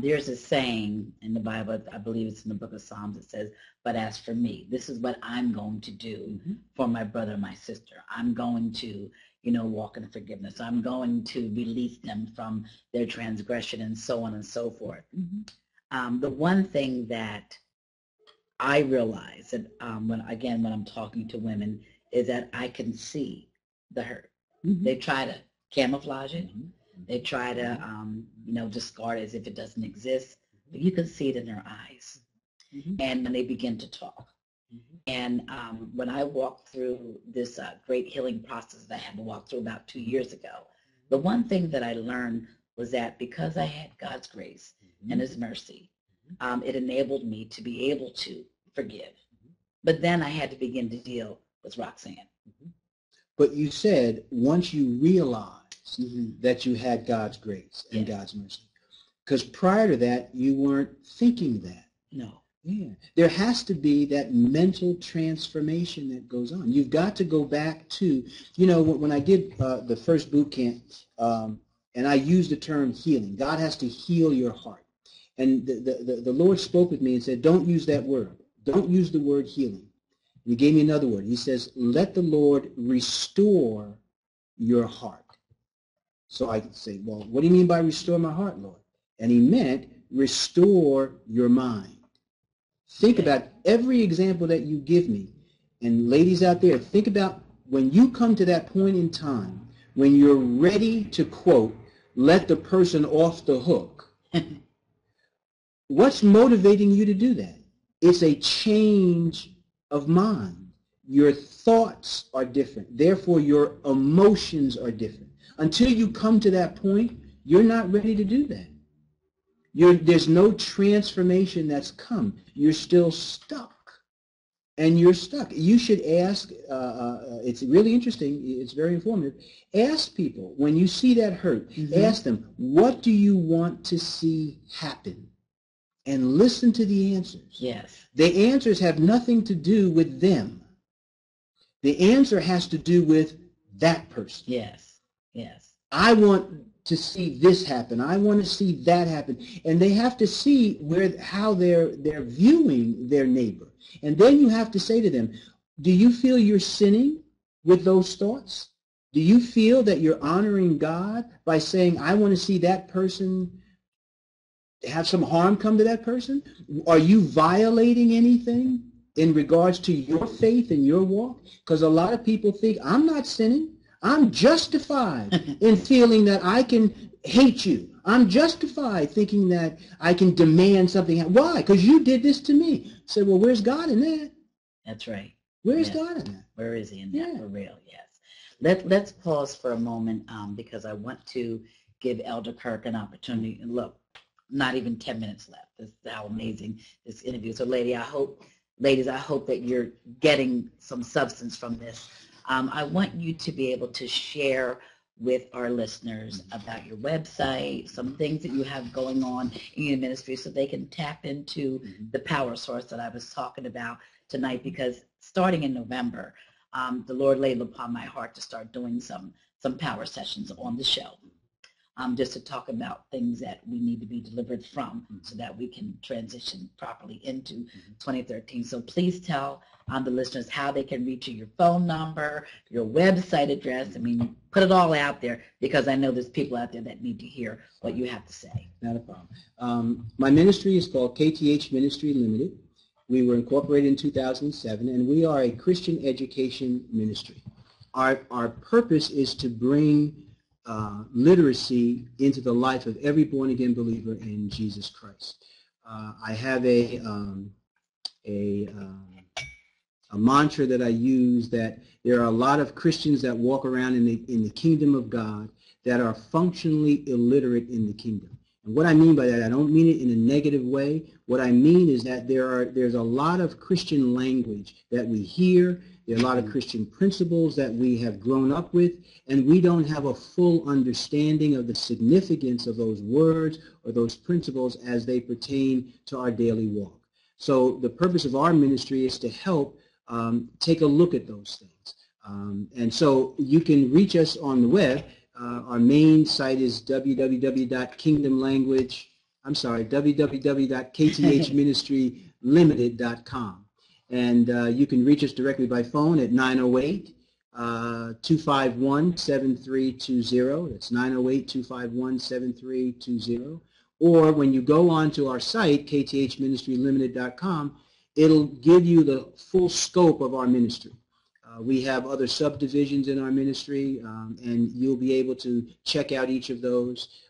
Speaker 1: there's a saying in the Bible, I believe it's in the book of Psalms, it says, but as for me, this is what I'm going to do for my brother, my sister. I'm going to, walk in forgiveness. I'm going to release them from their transgression and so on and so forth. The one thing that I realize that when I'm talking to women is that I can see the hurt. They try to camouflage it. They try to, discard it as if it doesn't exist. But you can see it in their eyes. And when they begin to talk. And when I walked through this great healing process that I had to walk through about 2 years ago, the one thing that I learned was that because I had God's grace and his mercy, it enabled me to be able to forgive. But then I had to begin to deal with Roxanne.
Speaker 2: But you said once you realized that you had God's grace and God's mercy, because prior to that, you weren't thinking that.
Speaker 1: No.
Speaker 2: Yeah. There has to be that mental transformation that goes on. You've got to go back to, when I did the first boot camp, and I used the term healing. God has to heal your heart. And the Lord spoke with me and said, don't use that word. Don't use the word healing. He gave me another word. He says, let the Lord restore your heart. So I could say, well, what do you mean by restore my heart, Lord? And he meant restore your mind. Think about every example that you give me. And ladies out there, think about when you come to that point in time when you're ready to, quote, let the person off the hook. What's motivating you to do that? It's a change of mind. Your thoughts are different. Therefore, your emotions are different. Until you come to that point, you're not ready to do that. There's no transformation that's come. You're still stuck. And you're stuck. You should ask, it's really interesting, it's very informative, ask people, when you see that hurt, ask them, what do you want to see happen? And listen to the answers.
Speaker 1: Yes.
Speaker 2: The answers have nothing to do with them. The answer has to do with that person.
Speaker 1: Yes. Yes.
Speaker 2: I want to see this happen. I want to see that happen. And they have to see how they're viewing their neighbor. And then you have to say to them, do you feel you're sinning with those thoughts? Do you feel that you're honoring God by saying, I want to see that person have some harm come to that person? Are you violating anything in regards to your faith and your walk? Because a lot of people think, I'm not sinning. I'm justified in feeling that I can hate you. I'm justified thinking that I can demand something. Why? Because you did this to me. I said, well, where's God in that?
Speaker 1: That's right.
Speaker 2: Where's God in that?
Speaker 1: Where is he in that? For real? Yes. Let's pause for a moment because I want to give Elder Kirk an opportunity. And look, not even 10 minutes left. This is how amazing this interview is. So, ladies, I hope that you're getting some substance from this. I want you to be able to share with our listeners about your website, some things that you have going on in your ministry so they can tap into the power source that I was talking about tonight, because starting in November, the Lord laid upon my heart to start doing some power sessions on the show. Just to talk about things that we need to be delivered from so that we can transition properly into 2013. So please tell the listeners how they can reach you, your phone number, your website address. I mean, put it all out there because I know there's people out there that need to hear what you have to say.
Speaker 2: Not a problem. My ministry is called KTH Ministry Limited. We were incorporated in 2007, and we are a Christian education ministry. Our purpose is to bring literacy into the life of every born-again believer in Jesus Christ. I have a mantra that I use, that there are a lot of Christians that walk around in the kingdom of God that are functionally illiterate in the kingdom. And what I mean by that, I don't mean it in a negative way. What I mean is that there's a lot of Christian language that we hear. There are a lot of Christian principles that we have grown up with, and we don't have a full understanding of the significance of those words or those principles as they pertain to our daily walk. So the purpose of our ministry is to help take a look at those things. And so you can reach us on the web. Our main site is www.kthministrylimited.com. And you can reach us directly by phone at 908-251-7320. That's 908-251-7320. Or when you go on to our site, kthministrylimited.com, it'll give you the full scope of our ministry. We have other subdivisions in our ministry, and you'll be able to check out each of those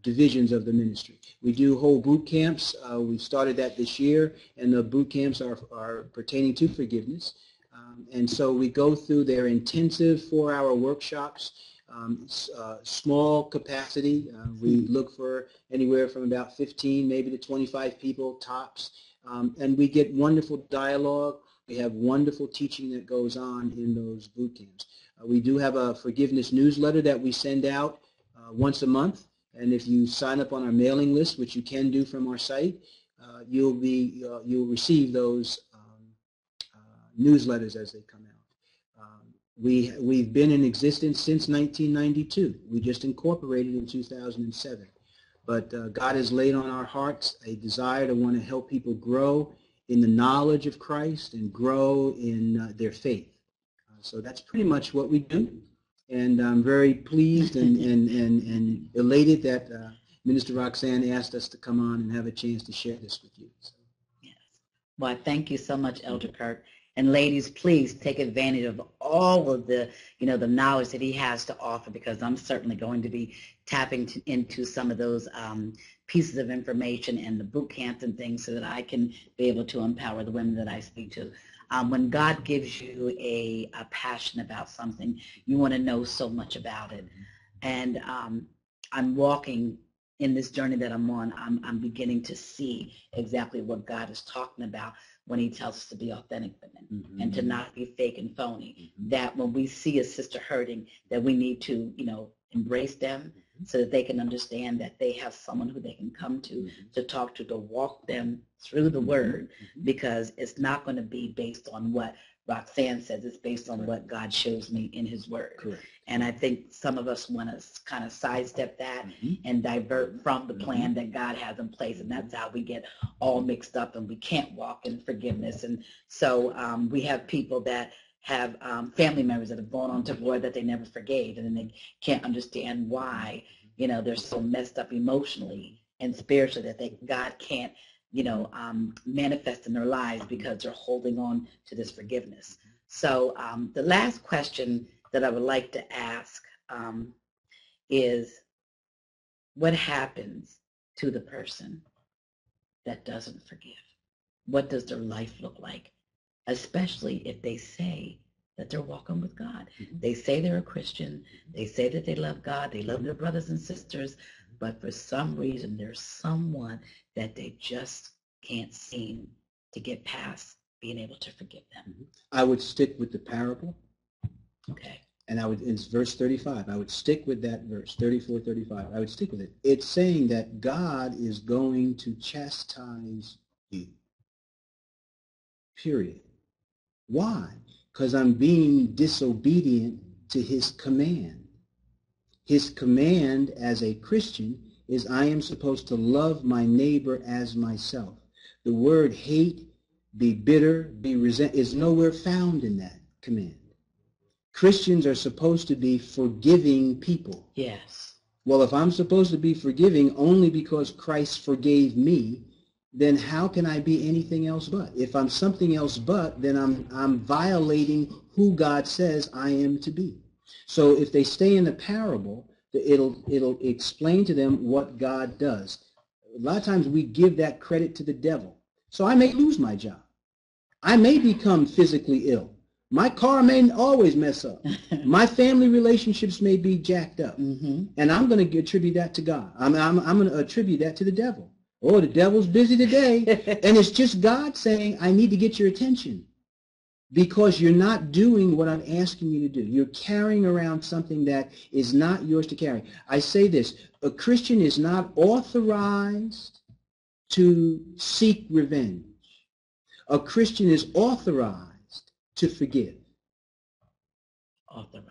Speaker 2: divisions of the ministry. We do whole boot camps. We started that this year, and the boot camps are pertaining to forgiveness. And so we go through their intensive 4-hour workshops, small capacity. We look for anywhere from about 15 maybe to 25 people tops, and we get wonderful dialogue. We have wonderful teaching that goes on in those boot camps. We do have a forgiveness newsletter that we send out once a month, and if you sign up on our mailing list, which you can do from our site, you'll receive those newsletters as they come out. We've been in existence since 1992. We just incorporated in 2007. But God has laid on our hearts a desire to want to help people grow in the knowledge of Christ and grow in their faith. So that's pretty much what we do. And I'm very pleased and elated that Minister Roxanne asked us to come on and have a chance to share this with you. So.
Speaker 1: Yes. Well, thank you so much, Elder Kirk. And ladies, please take advantage of all of the, the knowledge that he has to offer, because I'm certainly going to be tapping into some of those pieces of information and the boot camps and things so that I can be able to empower the women that I speak to. When God gives you a passion about something, you want to know so much about it. And I'm walking in this journey that I'm on. I'm beginning to see exactly what God is talking about when he tells us to be authentic women and to not be fake and phony. That when we see a sister hurting, that we need to, embrace them so that they can understand that they have someone who they can come to talk to walk them through the word, because it's not going to be based on what Roxanne says. It's based on what God shows me in his word.
Speaker 2: Correct.
Speaker 1: And I think some of us want to kind of sidestep that and divert from the plan that God has in place. And that's how we get all mixed up and we can't walk in forgiveness. And so we have people that have family members that have gone on to war that they never forgave, and then they can't understand why, they're so messed up emotionally and spiritually that God can't, manifest in their lives because they're holding on to this forgiveness. So the last question that I would like to ask is, what happens to the person that doesn't forgive? What does their life look like? Especially if they say that they're walking with God. They say they're a Christian. They say that they love God. They love their brothers and sisters. But for some reason, there's someone that they just can't seem to get past being able to forgive them.
Speaker 2: I would stick with the parable.
Speaker 1: Okay.
Speaker 2: And it's verse 35. I would stick with that verse, 34, 35. I would stick with it. It's saying that God is going to chastise you. Period. Why? Because I'm being disobedient to his command. His command as a Christian is I am supposed to love my neighbor as myself. The word hate, be bitter, be resent is nowhere found in that command. Christians are supposed to be forgiving people.
Speaker 1: Yes.
Speaker 2: Well, if I'm supposed to be forgiving only because Christ forgave me, then how can I be anything else but? If I'm something else but, then I'm violating who God says I am to be. So if they stay in the parable, it'll explain to them what God does. A lot of times we give that credit to the devil. So I may lose my job. I may become physically ill. My car may always mess up. My family relationships may be jacked up. And I'm going to attribute that to God. I'm going to attribute that to the devil. Oh, the devil's busy today. And it's just God saying, I need to get your attention because you're not doing what I'm asking you to do. You're carrying around something that is not yours to carry. I say this, a Christian is not authorized to seek revenge. A Christian is authorized to forgive.
Speaker 1: Authorized.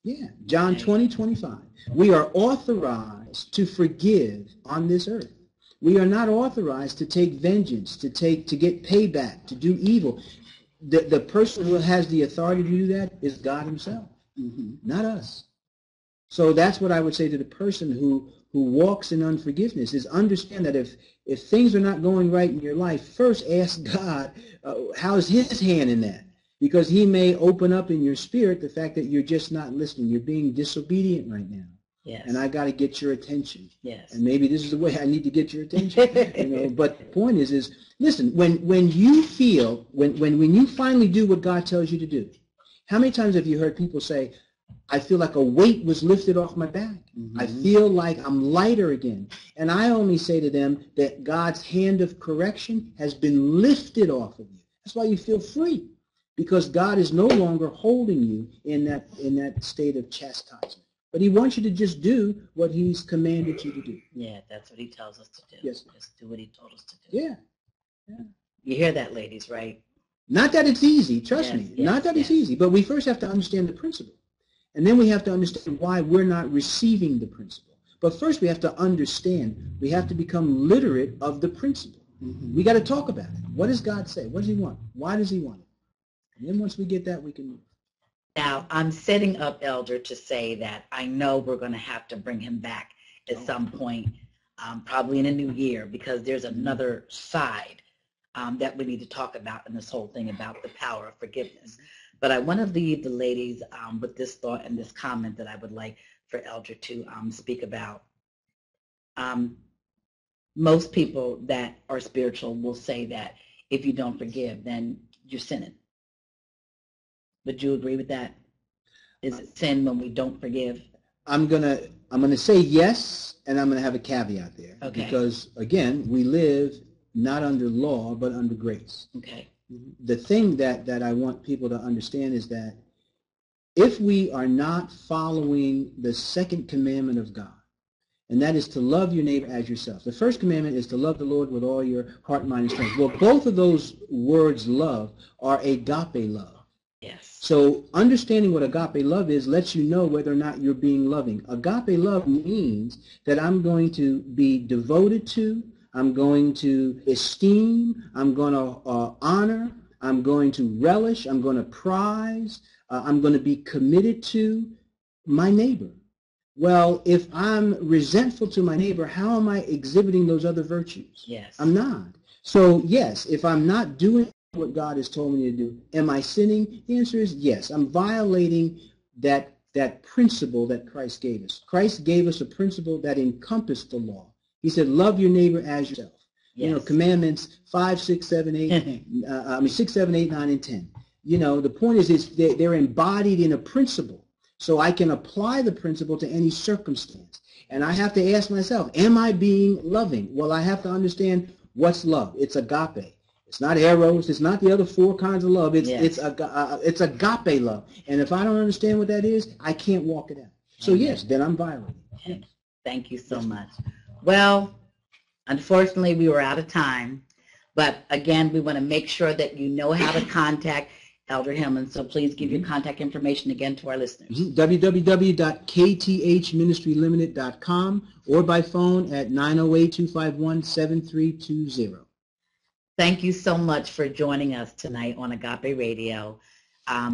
Speaker 2: Yeah, John 20:25. We are authorized to forgive on this earth. We are not authorized to take vengeance, to get payback, to do evil. The person who has the authority to do that is God himself, not us. So that's what I would say to the person who walks in unforgiveness is understand that if things are not going right in your life, first ask God, how's his hand in that? Because he may open up in your spirit the fact that you're just not listening. You're being disobedient right now.
Speaker 1: Yes.
Speaker 2: And I got to get your attention.
Speaker 1: Yes.
Speaker 2: And maybe this is the way I need to get your attention. But the point is listen, when you feel, when you finally do what God tells you to do, how many times have you heard people say, I feel like a weight was lifted off my back. I feel like I'm lighter again. And I only say to them that God's hand of correction has been lifted off of you. That's why you feel free, because God is no longer holding you in that state of chastisement. But he wants you to just do what he's commanded you to do.
Speaker 1: Yeah, that's what he tells us to do.
Speaker 2: Yes.
Speaker 1: Just do what he told us to do.
Speaker 2: Yeah.
Speaker 1: You hear that, ladies, right?
Speaker 2: Not that it's easy, trust me. Not that it's easy, but we first have to understand the principle. And then we have to understand why we're not receiving the principle. But first we have to understand, we have to become literate of the principle. We got to talk about it. What does God say? What does he want? Why does he want it? And then once we get that, we can move.
Speaker 1: Now, I'm setting up Elder to say that I know we're going to have to bring him back at some point, probably in a new year, because there's another side that we need to talk about in this whole thing about the power of forgiveness. But I want to leave the ladies with this thought and this comment that I would like for Elder to speak about. Most people that are spiritual will say that if you don't forgive, then you're sinning. Would you agree with that? Is it sin when we don't forgive?
Speaker 2: I'm gonna say yes, and I'm gonna have a caveat there.
Speaker 1: Okay.
Speaker 2: Because again, we live not under law but under grace.
Speaker 1: Okay.
Speaker 2: The thing that I want people to understand is that if we are not following the second commandment of God, and that is to love your neighbor as yourself. The first commandment is to love the Lord with all your heart, mind, and strength. Well, both of those words, love, are agape love.
Speaker 1: Yes.
Speaker 2: So understanding what agape love is lets you know whether or not you're being loving. Agape love means that I'm going to be devoted to, I'm going to esteem, I'm going to honor, I'm going to relish, I'm going to prize, I'm going to be committed to my neighbor. Well, if I'm resentful to my neighbor, how am I exhibiting those other virtues?
Speaker 1: Yes.
Speaker 2: I'm not. So yes, if I'm not doing what God has told me to do, am I sinning? The answer is yes. I'm violating that principle that Christ gave us. Christ gave us a principle that encompassed the law. He said, love your neighbor as yourself. Yes. You know, commandments 5, 6, 7, 8, 6, 7, 8, 9, and 10. You know, the point is they're embodied in a principle. So I can apply the principle to any circumstance. And I have to ask myself, am I being loving? Well, I have to understand what's love. It's agape. It's not eros. It's not the other 4 kinds of love. It's agape love. And if I don't understand what that is, I can't walk it out. So yes, then I'm violating. Yes.
Speaker 1: Thank you so much. Well, unfortunately, we were out of time. But again, we want to make sure that you know how to contact Elder Hillman, so please give your contact information again to our listeners.
Speaker 2: www.kthministrylimited.com or by phone at 908-251-7320.
Speaker 1: Thank you so much for joining us tonight on Agape Radio.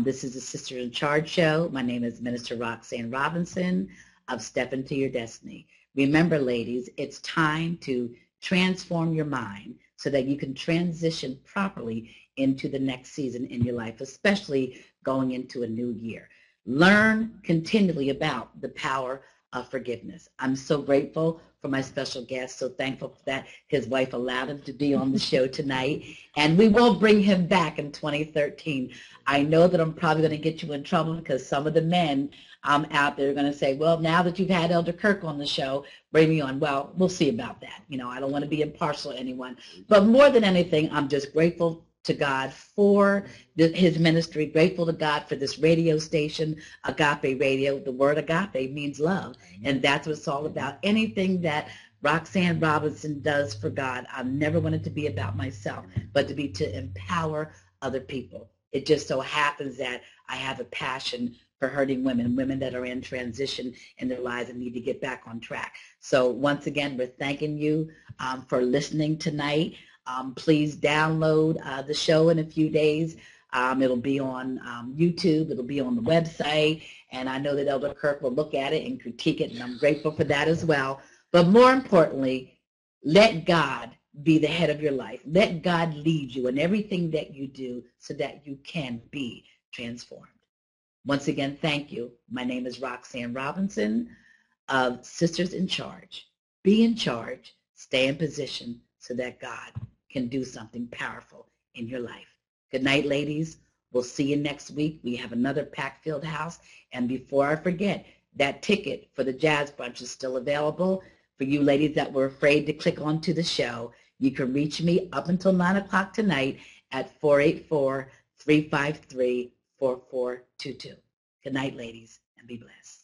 Speaker 1: This is the Sister in Charge show. My name is Minister Roxanne Robinson of Step Into Your Destiny. Remember, ladies, it's time to transform your mind so that you can transition properly into the next season in your life, especially going into a new year. Learn continually about the power of forgiveness. I'm so grateful for my special guest, so thankful that his wife allowed him to be on the show tonight, and we will bring him back in 2013. I know that I'm probably going to get you in trouble because some of the men out there are going to say, well, now that you've had Elder Kirk on the show, bring me on. Well, we'll see about that. You know, I don't want to be impartial to anyone, but more than anything, I'm just grateful to God for his ministry, grateful to God for this radio station, Agape Radio. The word agape means love, and that's what it's all about. Anything that Roxanne Robinson does for God, I never want it to be about myself, but to be to empower other people. It just so happens that I have a passion for hurting women that are in transition in their lives and need to get back on track. So once again, we're thanking you for listening tonight. Please download the show in a few days. It'll be on YouTube. It'll be on the website. And I know that Elder Kirk will look at it and critique it, and I'm grateful for that as well. But more importantly, let God be the head of your life. Let God lead you in everything that you do so that you can be transformed. Once again, thank you. My name is Roxanne Robinson of Sisters in Charge. Be in charge. Stay in position so that God can do something powerful in your life. Good night, ladies. We'll see you next week. We have another pack-filled house. And before I forget, that ticket for the Jazz Brunch is still available. For you ladies that were afraid to click onto the show, you can reach me up until 9 o'clock tonight at 484-353-4422. Good night, ladies, and be blessed.